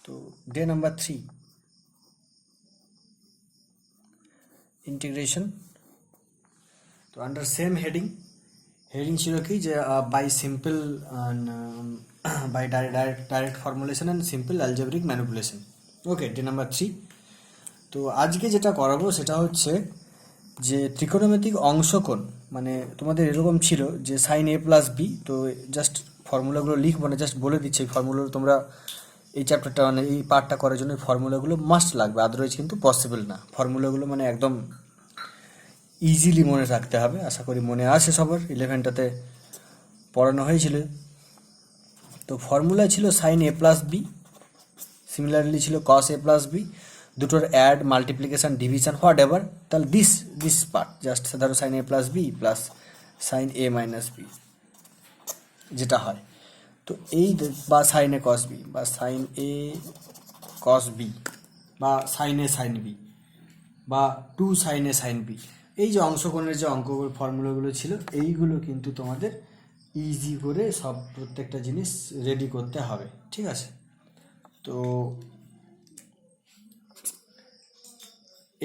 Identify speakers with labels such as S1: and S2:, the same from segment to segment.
S1: তো day number 3 integration. তো under same heading ছিল কি যে by simple by direct formulation and simple algebraic manipulation. Okay, day number 3। তো আজকে যেটা করাবো সেটা হচ্ছে যে ত্রিকোণমিতিক অংশকোণ, মানে তোমাদের এরকম ছিল যে সাইন এ প্লাস বি। তো জাস্ট ফর্মুলাগুলো লিখবো না, জাস্ট বলে দিচ্ছি এই ফর্মুলাগুলো তোমরা এই চ্যাপ্টারটা মানে এই পার্টটা করার জন্য ফর্মুলাগুলো মাস্ট লাগবে, আদারওয়াইজ কিন্তু পসিবল না। ফর্মুলাগুলো মানে একদম ইজিলি মনে রাখতে হবে। আশা করি মনে আছে সবার, 11টাতে পড়ানো হয়েছিল। তো ফর্মুলা ছিল sine A plus B, similarly ছিল কস এ প্লাস বি, দুটোর add, multiplication, division, whatever. তাহলে দিস পার্ট জাস্ট ধরো sine A plus B plus sine A minus B যেটা হয়। তো এই বা সাইন এ কস বি বা সাইন এ কস বি বা সাইন এ সাইন বি বা two sine A sine B, এই যে অংশকোণের যে অঙ্কগুলো ফর্মুলাগুলো ছিল এইগুলো কিন্তু তোমাদের ইজি করে সব প্রত্যেকটা জিনিস রেডি করতে হবে, ঠিক আছে? তো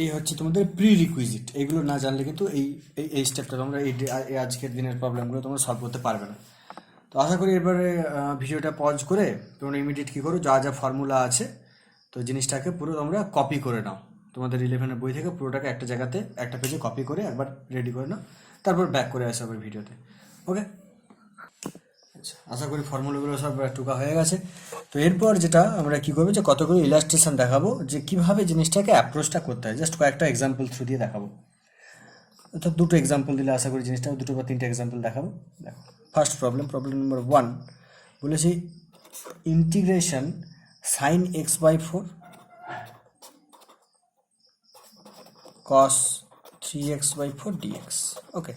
S1: এই হচ্ছে তোমাদের প্রি রিকুইজিট। এইগুলো না জানলে কিন্তু এই স্টেপটা তোমরা এই আজকের দিনের প্রবলেমগুলো তোমরা সলভ করতে পারবে না। তো আশা করি এবারে ভিডিওটা পজ করে তোমরা ইমিডিয়েট কী করো, যা যা ফর্মুলা আছে তো জিনিসটাকে পুরো তোমরা কপি করে নাও। তোমাদের 11-এর বই থেকে পুরোটাকে একটা জায়গাতে একটা পেজে কপি করে একবার রেডি করে নাও, তারপর ব্যাক করে আসো আবার ভিডিওতে। ওকে, আচ্ছা, আশা করি ফর্মুলাগুলো সব টুকা হয়ে গেছে। তো এরপর যেটা আমরা কী করবো যে কতগুলো ইলাস্ট্রেশন দেখাবো যে কীভাবে জিনিসটাকে অ্যাপ্রোচটা করতে হয়, জাস্ট কয়েকটা এক্সাম্পল থ্রু দিয়ে দেখাবো। অর্থাৎ দুটো এক্সাম্পল দিলে আশা করি জিনিসটা, দুটো বা তিনটে এক্সাম্পল দেখাবো। দেখো ফার্স্ট প্রবলেম নাম্বার 1 বলেছি integration sine x by 4 cos 3x by 4 dx. Okay,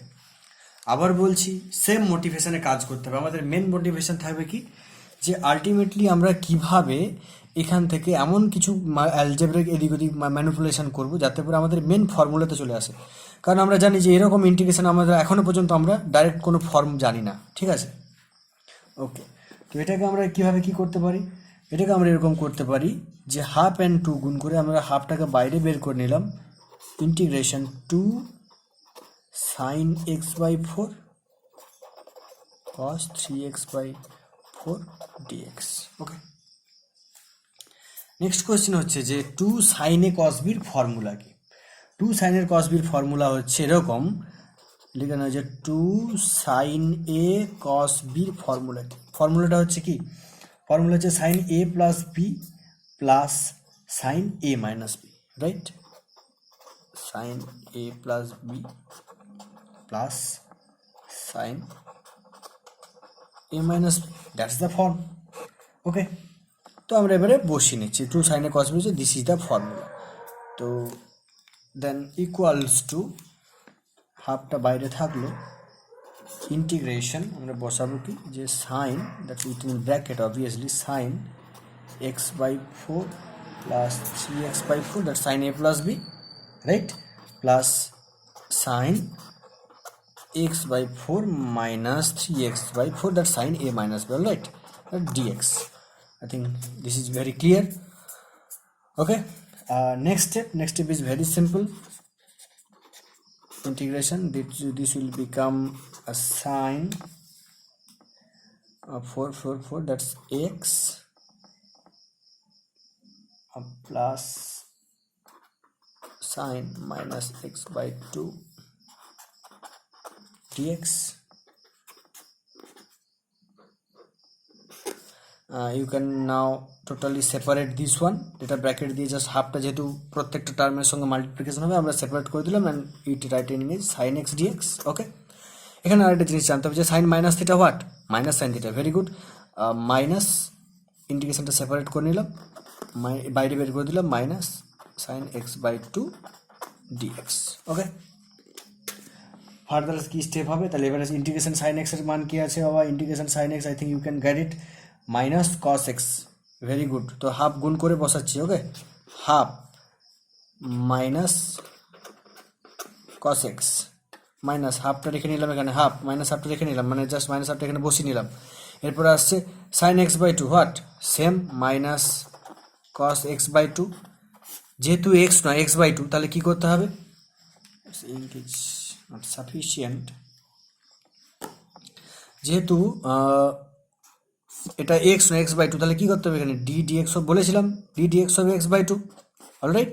S1: আবার বলছি সেম মোটিভেশনে কাজ করতে হবে। আমাদের মেন মোটিভেশন থাকবে কি, যে আলটিমেটলি আমরা কিভাবে এখান থেকে এমন কিছু অ্যালজেব্রিক এদিক ওদিক ম্যানিপুলেশন করবো যাতে করে আমাদের মেন ফর্মুলাতে চলে আসে। কারণ আমরা জানি যে এরকম ইন্টিগ্রেশন আমাদের এখনও পর্যন্ত আমরা ডাইরেক্ট কোনো ফর্ম জানি না, ঠিক আছে? ওকে, তো এটাকে আমরা কিভাবে কি করতে পারি, এটাকে আমরা এরকম করতে পারি যে হাফ অ্যান্ড টু গুণ করে আমরা হাফটাকে বাইরে বের করে নিলাম, integration 2 sine x by 4 cos 3x by 4 dx। Okay, next question হচ্ছে যে 2 সাইন এ কস বির ফর্মুলা কি? 2 সাইন এর কস বির ফর্মুলা হচ্ছে এরকম লেখানো যে 2 সাইন এ কস বির ফর্মুলা কি? ফর্মুলাটা হচ্ছে কি, ফর্মুলা হচ্ছে sine A plus B plus sine A minus B, right? Sine A plus B plus sine A minus B, that's the form. Okay, তো আমরা এবারে বসিয়ে নিচ্ছি 2 sine A cos B, this is the formula. তো then equals to হাফটা বাইরে থাকলো, integration আমরা বসাবো কি যে sine, that within bracket obviously, sine x by 4 plus 3x by 4, that sine A plus B, right? Plus sine x by 4 minus 3x by 4, that sin a minus b, right? That dx. I think this is very clear. Okay, next step is very simple. Integration, this will become a sine of 4, that's x plus sine minus x by 2 dx. You can now totally separate this one, এটা bracket দিয়ে just হাফটা যেহেতু প্রত্যেকটা টার্মের সঙ্গে multiplication হবে আমরা separate করে দিলাম, and it write in is sine x dx. Okay, এখানে আরেকটা জিনিস জানতে হবে যে sine minus theta what, minus sine theta, very good. Minus ইন্টিগ্রেশনটা সেপারেট করে নিলাম, বাইরে বের করে দিলাম, minus sine x by 2 dx. Okay, further কি স্টেপ হবে, তাহলে এবারে ইন্টিগ্রেশন সাইন এক্স এর মান কি আছে বাবা, integration sine x, I think you can get it, minus cos x, very good. তো হাফ গুণ করে বসাচ্ছি, okay, half minus cos x, minus হাফটা রেখে নিলাম এখানে, হাফ মাইনাস হাফটা রেখে নিলাম, মানে জাস্ট মাইনাস হাফটা এখানে বসিয়ে নিলাম। এরপরে আসছে sine x by 2 what, same minus cos x by two, যেহেতু x নয় x বাই টু, তাহলে কি করতে হবে, ink is not sufficient, যেহেতু এটা x নয় x বাই টু, তাহলে কি করতে হবে এখানে d dx বলেছিলাম, d dx হবে x by two, alright,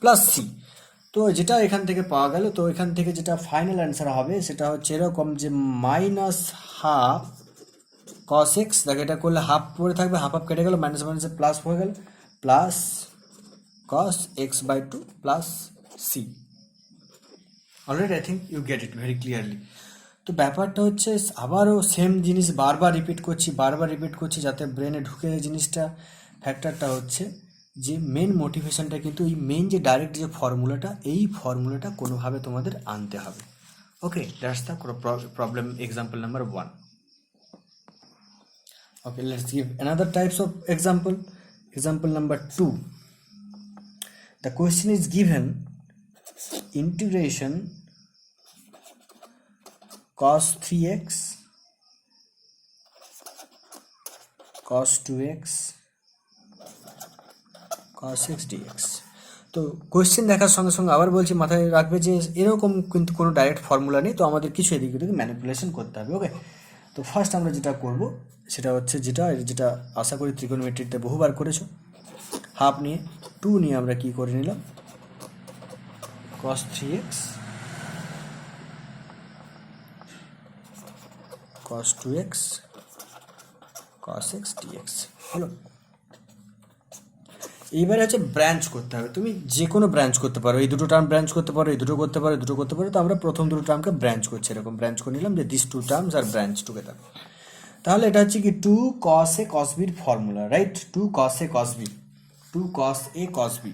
S1: plus C. তো যেটা এখান থেকে পাওয়া গেল, তো এখান থেকে যেটা ফাইনাল অ্যান্সার হবে সেটা হচ্ছে এরকম যে মাইনাস হাফ কস এক্স, দেখো এটা করলে হাফ পড়ে থাকবে, হাফ হাফ কেটে গেল, মাইনাস মাইনাসে প্লাস হয়ে গেল, plus cos x by two plus C. Already I think you get it very clearly. তো ব্যাপারটা হচ্ছে আবারও সেম জিনিস বারবার রিপিট করছি যাতে ব্রেনে ঢুকে জিনিসটা। ফ্যাক্টরটা হচ্ছে যে মেন মোটিভেশনটা কিন্তু এই মেন যে ডাইরেক্ট যে ফর্মুলাটা, এই ফর্মুলাটা কোনোভাবে তোমাদের আনতে হবে। Okay, that's the problem example number 1. Okay, let's give another types of example. Example number 2. The question is given integration cos 3x cos 2x cos x dx. তো কোয়েশ্চেন দেখার সঙ্গে সঙ্গে আবার বলছি মাথায় রাখবে যে এরকম কিন্তু কোনো ডাইরেক্ট ফর্মুলা নেই, তো আমাদের কিছু এদিক ওদিকে ম্যানিপুলেশন করতে হবে। ওকে, তো ফার্স্ট আমরা যেটা করব সেটা হচ্ছে যেটা আশা করি ত্রিকোণমিতিতে বহুবার করেছো, হাফ নিয়ে 2 নিয়ে আমরা কি করে নিলাম, cos 3x cos 2x cos x dx হলো। এইবারে হচ্ছে ব্রাঞ্চ করতে হবে, তুমি যে কোনো ব্রাঞ্চ করতে পারো, এই দুটো টার্ম ব্রাঞ্চ করতে পারো, এই দুটো করতে পারো, দুটো করতে পারো। তো আমরা প্রথম দুটো টার্মকে ব্রাঞ্চ করছি, এরকম ব্রাঞ্চ করে নিলাম যে this two terms are branch together. তাহলে এটা হচ্ছে কি 2 cos a cos b এর formula, right, 2 cos a cos b, 2 cos a cos b।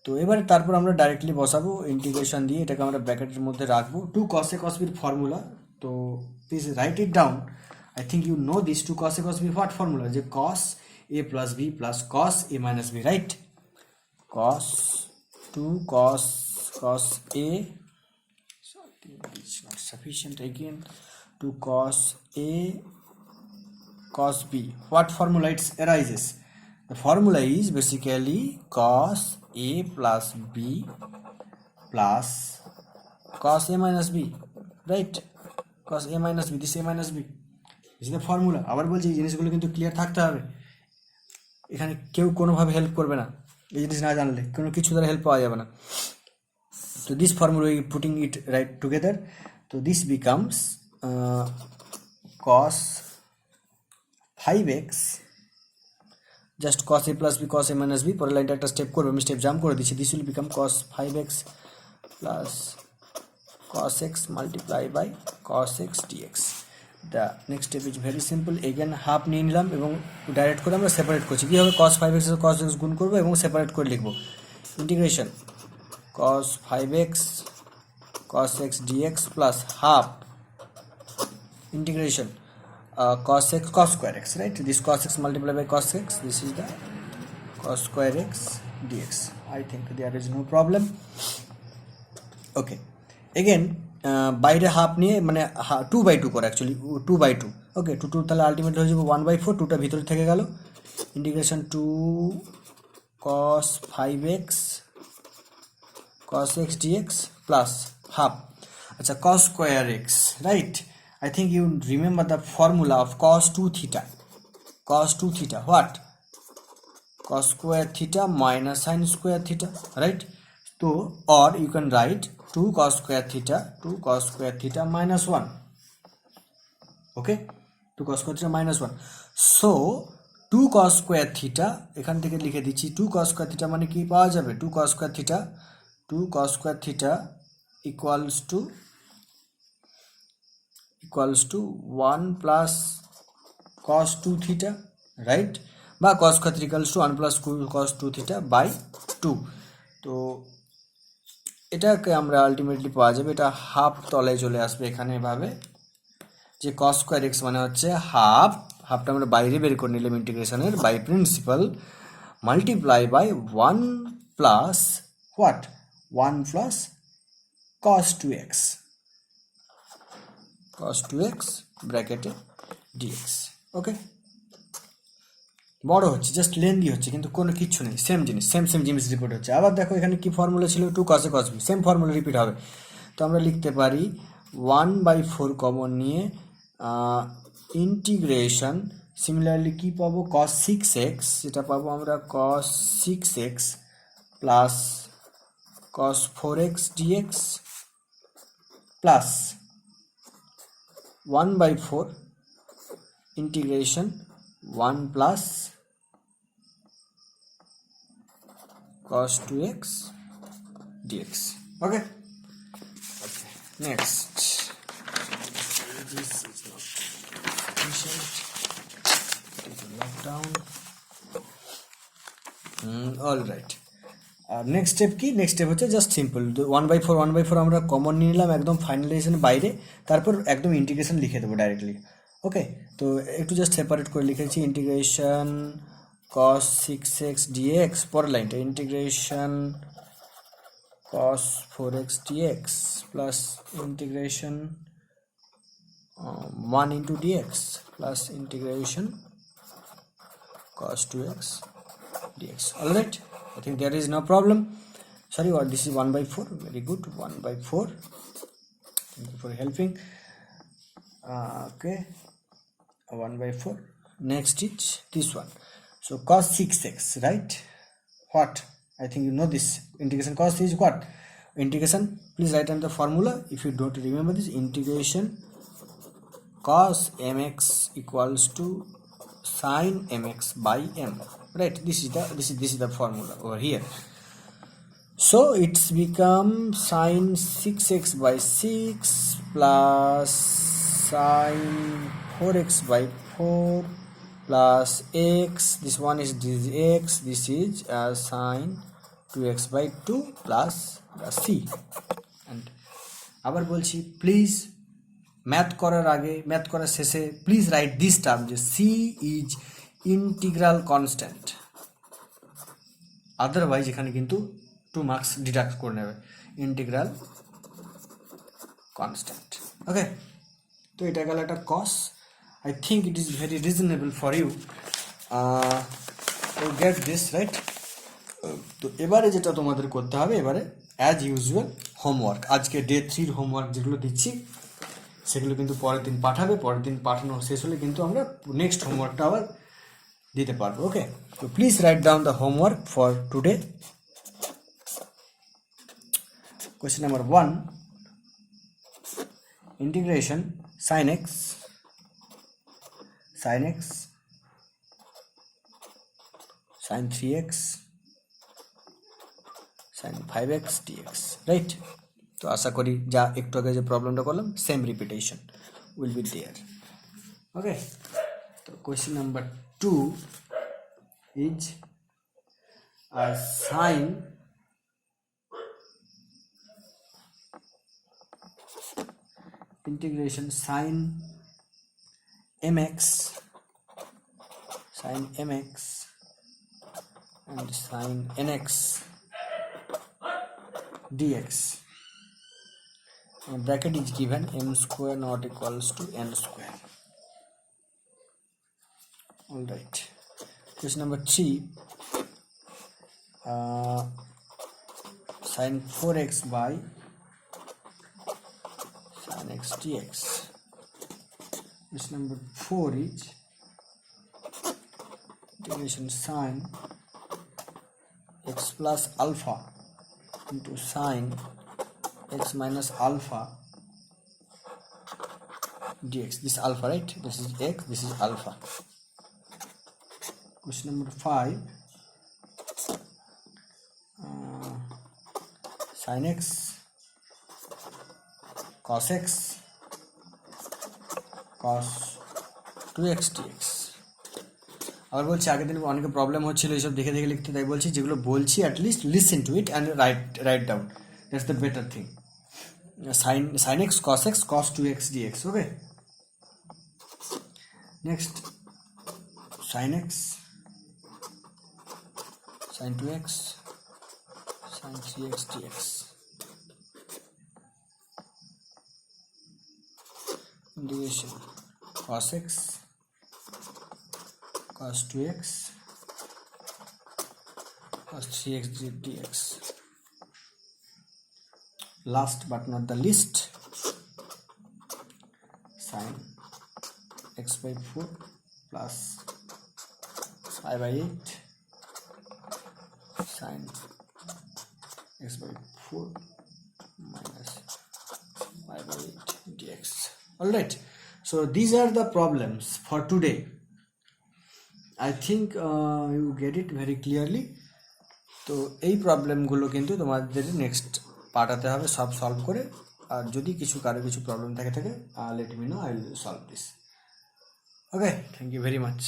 S1: তো এবারে তারপর আমরা ডাইরেক্টলি বসাবো ইন্টিগ্রেশন দিয়ে, এটাকে আমরা ব্র্যাকেটের মধ্যে রাখবো। 2 cos a cos b এর ফর্মুলা, তো please write it down. I think you know this 2 cos a cos b what formula, যে cos a plus b plus cos a minus b, right? Cos 2 cos a, something is not sufficient again, 2 cos a cos b. What formula it arises? The formula is basically cos a plus b plus cos a minus b, right? Cos a minus b, this a minus b. This is the formula. আবার বলছি এই জিনিসগুলো কিন্তু clear থাকতে হবে, এখানে কেউ কোনোভাবে হেল্প করবে না, এই জিনিস না জানলে কোনো কিছু দ্বারা হেল্প পাওয়া যাবে না। তো this formula we putting it right together, তো this becomes cos 5x, just cos a plus b cos a minus b, পরের লাইনটা একটা স্টেপ করবে, আমি স্টেপ জাম্প করে দিচ্ছি, this will become cos 5x plus cos x multiply by cos x dx. The next step is very simple, again half নিয়ে নিলাম এবং ডাইরেক্ট করে আমরা সেপারেট করছি। কী হবে, cos 5x এর cos x গুণ করবো এবং সেপারেট করে লিখবো, integration cos 5x cos x dx plus half integration cos x cos square x, right? This cos x multiplied by cos x, this is the cos square x dx. I think there is no problem. Okay, again বাইরে half নিয়ে মানে 2/2 করে, actually 2/2, ওকে 2 তাহলে ultimately হয়ে যাবে 1/4, 2টা ভিতরে থেকে গেল, integration 2 cos 5x cos x dx plus half, আচ্ছা cos square x, right? I think you remember the formula of cos 2 theta, cos 2 theta what, cos square theta minus sin square theta, right? So or you can write 2 cos square theta minus 1, okay, 2 cos square theta minus 1. So 2 cos square theta এখান থেকে লিখে দিচ্ছি, 2 cos square theta মানে কি পাওয়া যাবে, 2 cos square theta equals to 1 plus cos 2 theta, right? বা cos square theta equals to 1 plus cos 2 theta by 2. তো এটাকে আমরা আলটিমেটলি পাওয়া যাবে, এটা হাফ তলায় চলে আসবে এখানে এভাবে, যে cos square x মানে হচ্ছে হাফটা আমরা বাইরে বের করে নিলাম ইন্টিগ্রেশনের by principal, multiply by 1 plus what, 1 plus cos 2x ব্র্যাকেটে dx, ওকে, বড় হচ্ছে, জাস্ট লেন্দি হচ্ছে, কিন্তু কোনো কিচ্ছু নেই, সেম জিনিস, সেম জিনিস রিপিট হচ্ছে। আবার দেখো এখানে কি ফর্মুলা ছিল, 2 cos a cos b, same formula repeat হবে। তো আমরা লিখতে পারি 1/4 কমন নিয়ে ইন্টিগ্রেশন, সিমিলারলি কি পাবো, cos 6x, যেটা পাবো আমরা cos 6x plus cos 4x dx plus 1/4 integration 1 plus cos 2x dx. Okay. Next. This is not sufficient. Take a lock down. All right. R next step কি, next step হচ্ছে just simple 1/4 আমরা common নিয়ে নিলাম একদম ফাইনালাইজেশনের বাইরে, তারপর একদম integration লিখে দেবো ডাইরেক্টলি। ওকে, তো একটু জাস্ট সেপারেট করে লিখেছি, ইন্টিগ্রেশন cos 6x dx, পরের লাইনটা integration cos 4x dx plus integration 1 into dx plus integration cos 2x dx. All right, I think there is no problem. Sorry, what, this is 1/4. Very good, 1/4. Thank you for helping. Okay, 1/4. Next is this one. So cos 6x, right? What? I think you know this. Integration cos is what? Integration, please write down the formula if you don't remember this. Integration cos mx equals to sin mx by m. Right, this is the formula over here. So it's become sin 6x by 6 plus sin 4x by 4 plus x, this one is this x, this is sin 2x by 2 plus c. And আবার বলছি, please math করার আগে, math করার শেষে please write this term, যে C is integral constant, otherwise এখানে কিন্তু 2 marks deduct করে নেবে, ইন্টিগ্রাল কনস্ট্যান্ট। ওকে, তো এটা গেল একটা কস। I think it is very reasonable for you to get this, right? তো এবারে যেটা তোমাদের করতে হবে, এবারে অ্যাজ ইউজুয়াল হোমওয়ার্ক, আজকে ডে 3 হোমওয়ার্ক যেগুলো দিচ্ছি সেগুলো কিন্তু পরের দিন পাঠাবে, পরের দিন পাঠানো শেষ হলে কিন্তু আমরা নেক্সট হোমওয়ার্কটা আবার দিতে পারবো। ওকে, তো please write down the homework for today. Question number 1, integration sin x sin 3x sin 5x dx, right? তো আশা করি যা একটু আগে যে প্রবলেমটা করলাম same repetition will be there. Okay, তো question number 2 is sin integration sin mx and sin nx dx. Bracket is given m square not equals to n square. All right, question number 3, sin 4x by sin x dx. Question number 4 is integration sin x plus alpha into sin x minus alpha dx. This is alpha, right? This is x, this is alpha. Question number 5, sin x cos x cos 2x dx. আবার বলছি, আগের দিন অনেকে problem হচ্ছিল এইসব দেখে দেখে লিখতে, তাই বলছি যেগুলো বলছি at least listen to it and write down, that's the better thing. sin x cos 2x dx. Okay, next sin x sin 2x sin 3x dx. Integration cos x cos 2x 3x dx. Last but not the least, sin x by 4 plus pi by 8 sin x by 4 minus pi by 8 dx. All right, so these are the problems for today. I think you get it very clearly. তো এই প্রবলেমগুলো কিন্তু তোমাদের next পার্টাতে হবে সব solve করে। আর যদি কারো কিছু প্রবলেম থাকে let me know, I will solve this. Okay, thank you very much.